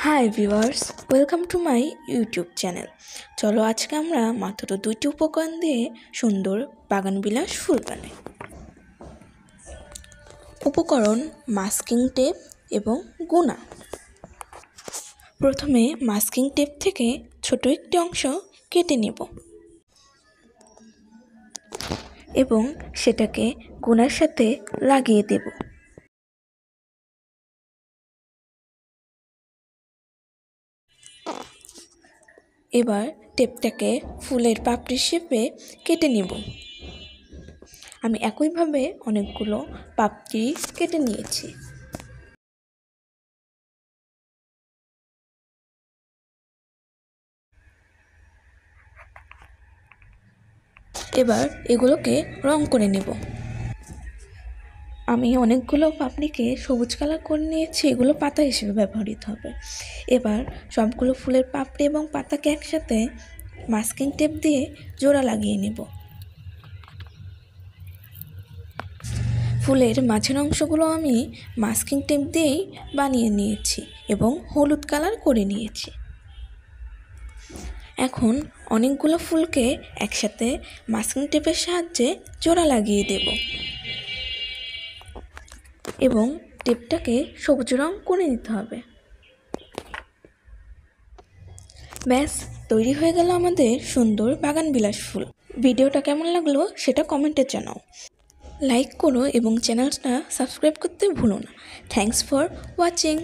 Hi viewers, welcome to my YouTube channel. চলো আজকে আমরা মাত্র 2টি উপকরণ দিয়ে সুন্দর বাগানবিলাস ফুল বানাই। উপকরণ: মাস্কিং টেপ এবং গুনা। প্রথমে মাস্কিং টেপ থেকে ছোট একটি অংশ কেটে নেব এবং সেটাকে গুনার সাথে লাগিয়ে দেব। এবার টেপটাকে ফুলের পাপড়ি শেপে কেটে নেব। আমি একইভাবে অনেকগুলো পাপড়ি কেটে নিয়েছি। এবার এগুলোকে রং করে নেব। আমি অনেকগুলো পাপড়িকে সবুজ কালার করে নিয়েছি, এগুলো পাতা হিসেবে ব্যবহৃত হবে। এবার সবগুলো ফুলের পাপড়ি এবং পাতাকে একসাথে মাস্কিং টেপ দিয়ে জোড়া লাগিয়ে নেব। ফুলের মাঝের অংশগুলো আমি মাস্কিং টেপ দিয়েই বানিয়ে নিয়েছি এবং হলুদ কালার করে নিয়েছি। এখন অনেকগুলো ফুলকে একসাথে মাস্কিং টেপের সাহায্যে জোড়া লাগিয়ে দেব এবং টেপটাকে সবুজ রং করে নিতে হবে। ব্যাস, তৈরি হয়ে গেল আমাদের সুন্দর বাগানবিলাস ফুল। ভিডিওটা কেমন লাগলো সেটা কমেন্টে জানাও। লাইক করো এবং চ্যানেলটা সাবস্ক্রাইব করতে ভুলো না। Thanks for watching.